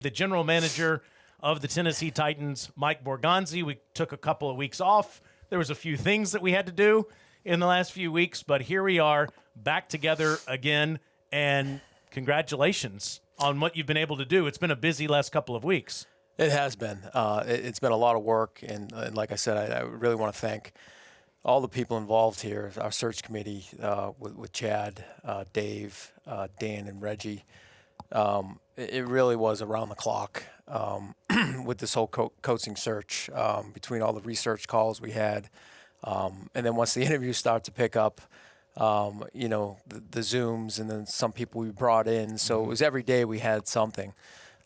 The general manager of the Tennessee Titans, Mike Borgonzi. We took a couple of weeks off. There was a few things that we had to do in the last few weeks, but here we are back together again, and congratulations on what you've been able to do. It's been a busy last couple of weeks. It has been. It's been a lot of work, and like I said, I really want to thank all the people involved here, our search committee with Chad, Dave, Dan, and Reggie. It really was around the clock with this whole coaching search, between all the research calls we had. And then once the interviews start to pick up, the Zooms, and then some people we brought in. So it was every day we had something.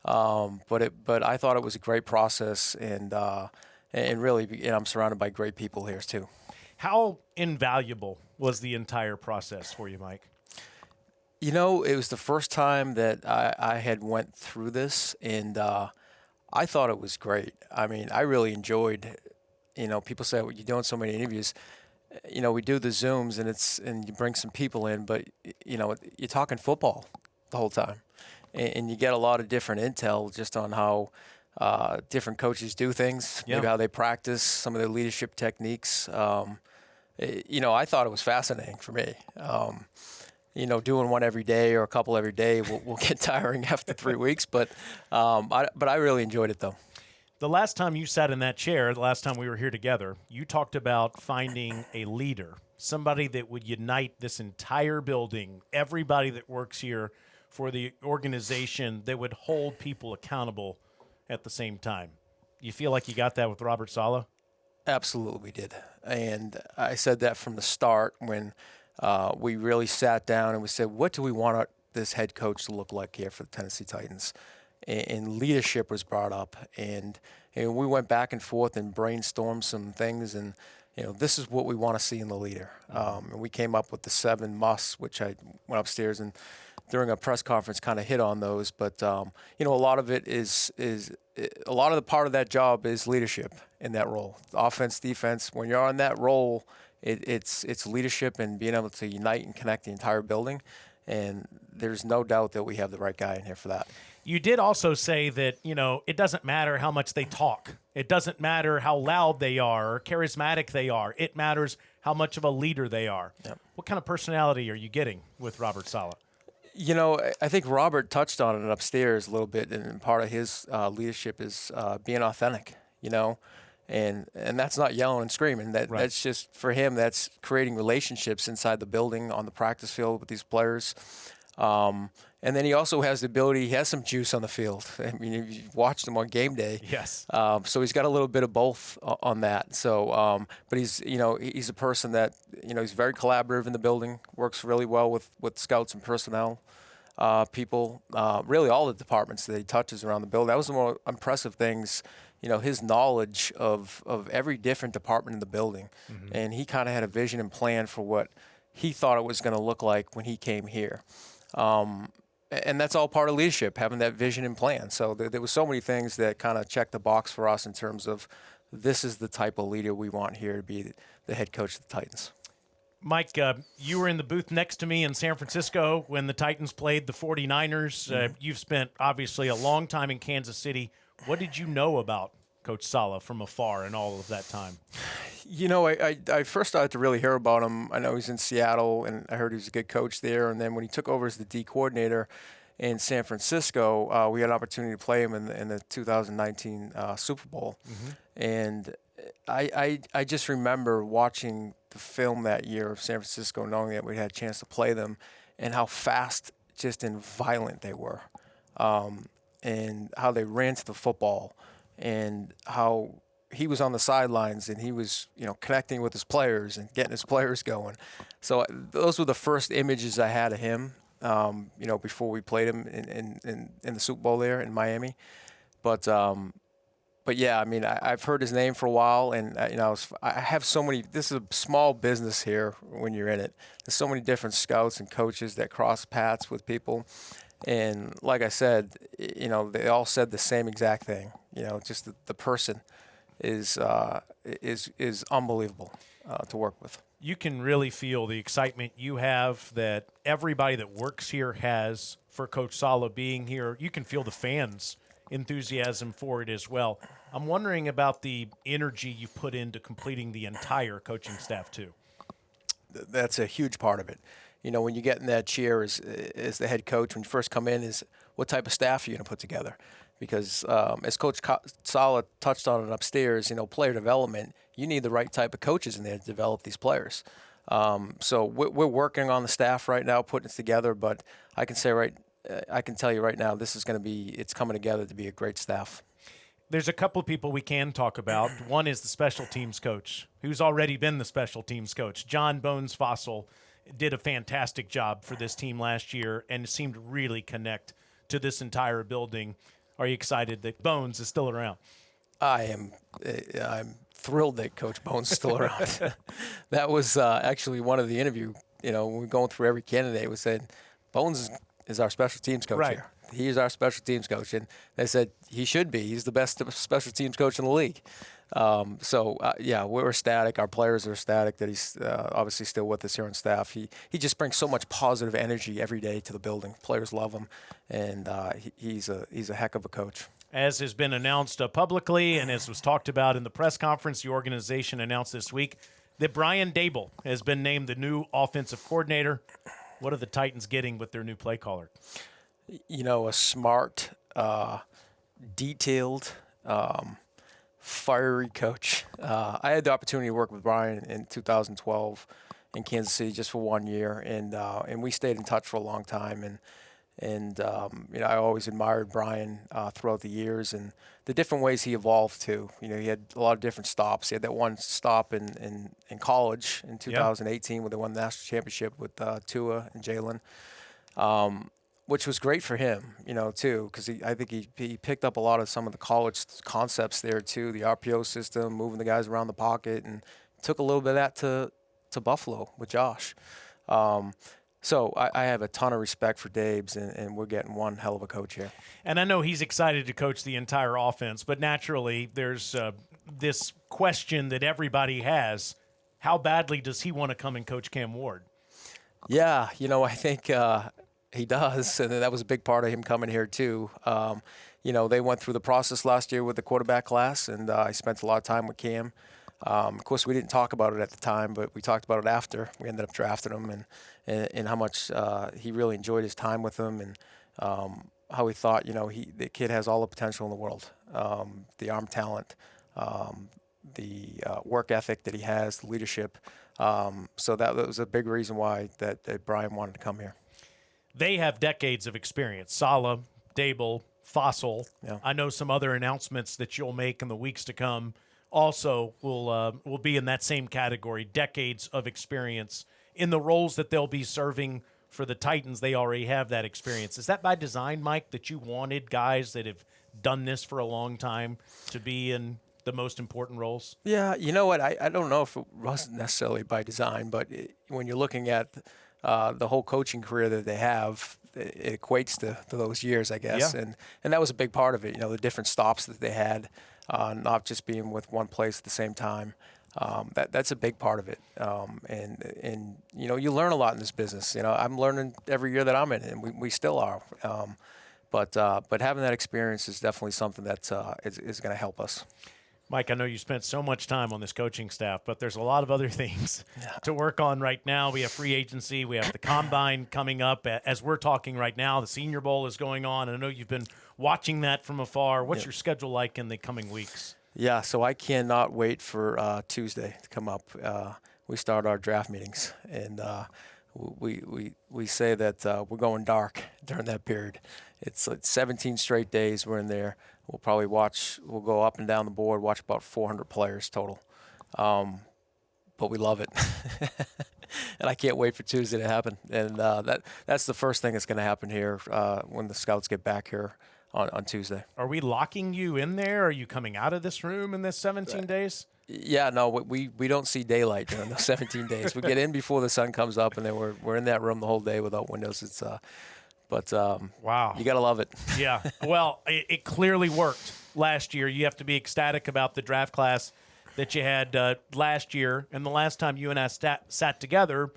But I thought it was a great process, and really, I'm surrounded by great people here too. How invaluable was the entire process for you, Mike? It was the first time that I had went through this, and I thought it was great. I mean, I really enjoyed. People say, well, you're doing so many interviews. We do the Zooms, and you bring some people in, but you're talking football the whole time, and you get a lot of different intel just on how different coaches do things, maybe how they practice, some of their leadership techniques. I thought it was fascinating for me. Doing one every day or a couple every day will get tiring after 3 weeks, but I really enjoyed it though. The last time you sat in that chair, the last time we were here together, you talked about finding a leader, somebody that would unite this entire building, everybody that works here for the organization, that would hold people accountable at the same time. You feel like you got that with Robert Saleh? Absolutely, we did. And I said that from the start when we really sat down and we said, what do we want this head coach to look like here for the Tennessee Titans? And leadership was brought up, and we went back and forth and brainstormed some things, and this is what we want to see in the leader. And we came up with the 7 musts, which I went upstairs and during a press conference kind of hit on those. But a lot of it is a lot of the part of that job is leadership in that role. Offense, defense. When you're on that role, it's leadership and being able to unite and connect the entire building. And there's no doubt that we have the right guy in here for that. You did also say that, it doesn't matter how much they talk. It doesn't matter how loud they are or charismatic they are. It matters how much of a leader they are. Yep. What kind of personality are you getting with Robert Saleh? I think Robert touched on it upstairs a little bit, and part of his leadership is being authentic, and that's not yelling and screaming. That's just, for him, that's creating relationships inside the building, on the practice field with these players. And then he also has the ability, he has some juice on the field. I mean, if you've watched him on game day. Yes. So he's got a little bit of both on that. So, but he's a person that, he's very collaborative in the building, works really well with scouts and personnel people, really all the departments that he touches around the building. That was the more impressive things, his knowledge of every different department in the building. Mm-hmm. And he kind of had a vision and plan for what he thought it was going to look like when he came here. And that's all part of leadership, having that vision and plan. So there was so many things that kind of checked the box for us in terms of this is the type of leader we want here to be the head coach of the Titans. Mike, you were in the booth next to me in San Francisco when the Titans played the 49ers. Mm-hmm. You've spent, obviously, a long time in Kansas City. What did you know about Coach Saleh from afar in all of that time? I first started to really hear about him. I know he's in Seattle, and I heard he was a good coach there. And then when he took over as the D coordinator in San Francisco, we had an opportunity to play him in the 2019 Super Bowl. Mm-hmm. And I just remember watching the film that year of San Francisco, knowing that we had a chance to play them, and how fast, just and violent they were, and how they ran to the football, and how he was on the sidelines and he was, connecting with his players and getting his players going. So those were the first images I had of him, before we played him in the Super Bowl there in Miami. But yeah, I mean, I've heard his name for a while, and I have so many. This is a small business here when you're in it. There's so many different scouts and coaches that cross paths with people, and like I said, they all said the same exact thing. Just the person is unbelievable to work with. You can really feel the excitement you have, that everybody that works here has, for Coach Saleh being here. You can feel the fans enthusiasm for it as well. I'm wondering about the energy you put into completing the entire coaching staff too. That's a huge part of it. You know, when you get in that chair as the head coach, when you first come in, is what type of staff are you going to put together? Because as Coach Saleh touched on it upstairs, you know, player development, you need the right type of coaches in there to develop these players. So we're working on the staff right now, putting it together. But I can tell you right now, it's coming together to be a great staff. There's a couple of people we can talk about. One is the special teams coach, who's already been the special teams coach. John Bones Fassel did a fantastic job for this team last year and seemed to really connect to this entire building. Are you excited that Bones is still around? I'm thrilled that Coach Bones is still around. That was actually one of the interview. You know, when we're going through every candidate, we said Bones is our special teams coach here. He's our special teams coach, and they said he should be. He's the best special teams coach in the league. Yeah, we're ecstatic. Our players are ecstatic that he's obviously still with us here on staff. He just brings so much positive energy every day to the building. Players love him, and he's a heck of a coach. As has been announced publicly and as was talked about in the press conference, the organization announced this week that Brian Daboll has been named the new offensive coordinator. What are the Titans getting with their new play caller? You know, a smart, detailed, fiery coach. I had the opportunity to work with Brian in 2012 in Kansas City just for 1 year, and we stayed in touch for a long time. And you know, I always admired Brian throughout the years and the different ways he evolved too. You know, he had a lot of different stops. He had that one stop in college in 2018 where they won the national championship with Tua and Jalen. Which was great for him, you know, too, because I think he picked up a lot of some of the college concepts there, too, the RPO system, moving the guys around the pocket, and took a little bit of that to Buffalo with Josh. So I have a ton of respect for Dabes, and we're getting one hell of a coach here. And I know he's excited to coach the entire offense, but naturally there's this question that everybody has. How badly does he want to come and coach Cam Ward? Yeah, you know, I think he does, and that was a big part of him coming here too. You know, they went through the process last year with the quarterback class, and I spent a lot of time with Cam. Of course, we didn't talk about it at the time, but we talked about it after. We ended up drafting him, and how much he really enjoyed his time with him, and how he thought, you know, the kid has all the potential in the world, the arm talent, the work ethic that he has, the leadership. So that was a big reason why that Brian wanted to come here. They have decades of experience. Saleh, Daboll, Fassel. Yeah. I know some other announcements that you'll make in the weeks to come also will be in that same category. Decades of experience in the roles that they'll be serving for the Titans. They already have that experience. Is that by design, Mike, that you wanted guys that have done this for a long time to be in the most important roles? Yeah, you know what? I don't know if it wasn't necessarily by design, but when you're looking at the whole coaching career that they have, it equates to those years, I guess. Yeah. And that was a big part of it, you know, the different stops that they had, not just being with one place at the same time. That's a big part of it. And you know, you learn a lot in this business. You know, I'm learning every year that I'm in it, and we still are. But having that experience is definitely something that is going to help us. Mike, I know you spent so much time on this coaching staff, but there's a lot of other things to work on right now. We have free agency. We have the Combine coming up. As we're talking right now, the Senior Bowl is going on. I know you've been watching that from afar. What's your schedule like in the coming weeks? Yeah, so I cannot wait for Tuesday to come up. We start our draft meetings, and we say that we're going dark during that period. It's like 17 straight days we're in there. We'll probably we'll go up and down the board, watch about 400 players total. But we love it. And I can't wait for Tuesday to happen. And that's the first thing that's going to happen here when the scouts get back here on Tuesday. Are we locking you in there? Are you coming out of this room in this 17 days? Yeah, no, we don't see daylight during those 17 days. We get in before the sun comes up, and then we're in that room the whole day without windows. It's wow, you got to love it. Yeah, well, it clearly worked last year. You have to be ecstatic about the draft class that you had last year. And the last time you and I sat together,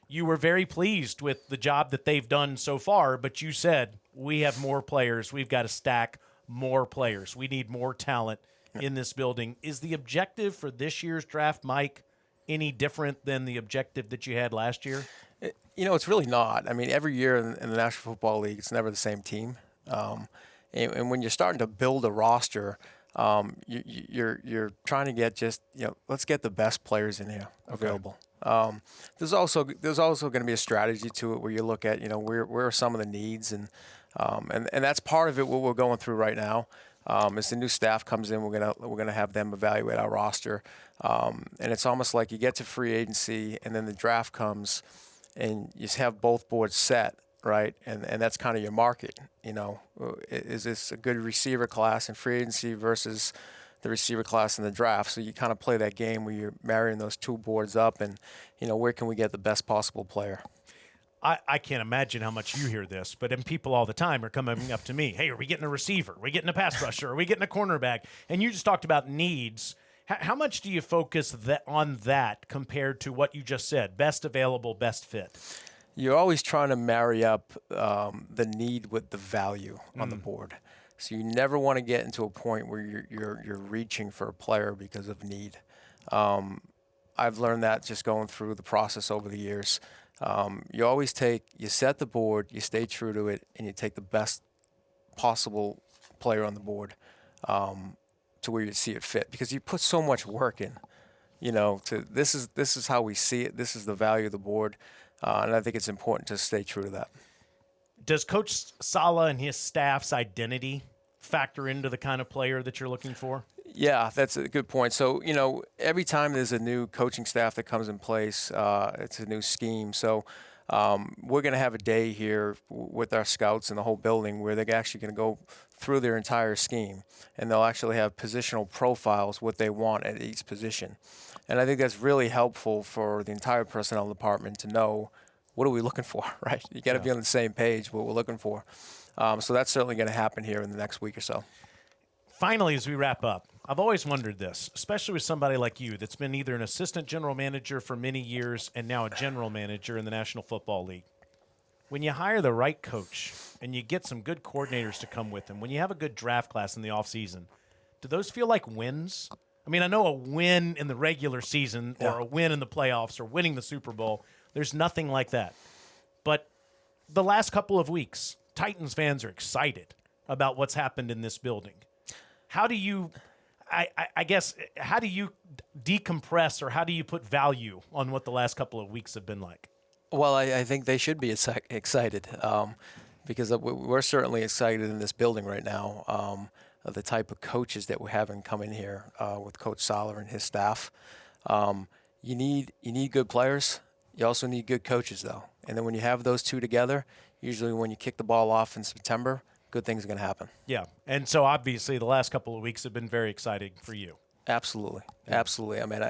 you were very pleased with the job that they've done so far. But you said, we have more players. We've got to stack more players. We need more talent in this building. Is the objective for this year's draft, Mike, any different than the objective that you had last year? It's really not. I mean, every year in the National Football League, it's never the same team. And when you're starting to build a roster, you're trying to get let's get the best players in here available. There's also going to be a strategy to it where you look at where are some of the needs and that's part of it. What we're going through right now, as the new staff comes in, we're gonna have them evaluate our roster, and it's almost like you get to free agency and then the draft comes, and you have both boards set. Right, and that's kind of your market. Is this a good receiver class in free agency versus the receiver class in the draft? So you kind of play that game where you're marrying those two boards up, and where can we get the best possible player? I can't imagine how much you hear this, but then people all the time are coming up to me. Hey, are we getting a receiver? Are we getting a pass rusher? Are we getting a cornerback? And you just talked about needs. How much do you focus on that compared to what you just said? Best available, best fit. You're always trying to marry up the need with the value on the board. So you never want to get into a point where you're reaching for a player because of need. I've learned that just going through the process over the years. You set the board, you stay true to it, and you take the best possible player on the board to where you see it fit. Because you put so much work in. This is how we see it. This is the value of the board. And I think it's important to stay true to that. Does Coach Saleh and his staff's identity factor into the kind of player that you're looking for? Yeah, that's a good point. So, every time there's a new coaching staff that comes in place, it's a new scheme. So we're going to have a day here with our scouts in the whole building where they're actually going to go through their entire scheme, and they'll actually have positional profiles, what they want at each position. And I think that's really helpful for the entire personnel department to know what are we looking for, right? You got to be on the same page what we're looking for. So that's certainly going to happen here in the next week or so. Finally, as we wrap up, I've always wondered this, especially with somebody like you that's been either an assistant general manager for many years and now a general manager in the National Football League. When you hire the right coach and you get some good coordinators to come with them, when you have a good draft class in the offseason, do those feel like wins? I mean, I know a win in the regular season or a win in the playoffs or winning the Super Bowl, there's nothing like that. But the last couple of weeks, Titans fans are excited about what's happened in this building. How do you, I guess, how do you decompress or how do you put value on what the last couple of weeks have been like? Well, I think they should be excited because we're certainly excited in this building right now of the type of coaches that we're having come in here with Coach Saleh and his staff. You need good players. You also need good coaches, though. And then when you have those two together, usually when you kick the ball off in September, good things are going to happen. Yeah, and so obviously the last couple of weeks have been very exciting for you. Absolutely, absolutely. I mean,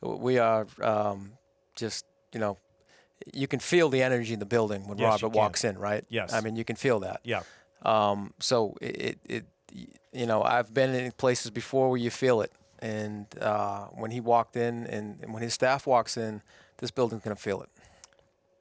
we are just, you can feel the energy in the building when Robert walks in, right? Yes. I mean, you can feel that. Yeah. So I've been in places before where you feel it, and when he walked in and when his staff walks in, this building's going to feel it.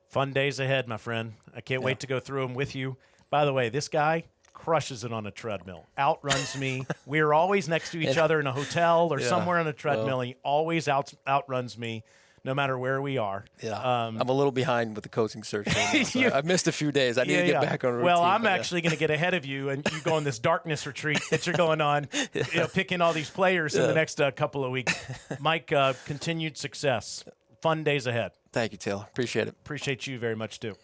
Fun days ahead, my friend. I can't wait to go through them with you. By the way, this guy crushes it on a treadmill, outruns me. We're always next to each other in a hotel or somewhere on a treadmill. He always outruns me, no matter where we are. Yeah, I'm a little behind with the coaching search. So I've missed a few days. I need to get back on routine. Well, I'm actually going to get ahead of you, and you go on this darkness retreat that you're going on, picking all these players in the next couple of weeks. Mike, continued success. Fun days ahead. Thank you, Taylor. Appreciate it. Appreciate you very much, too.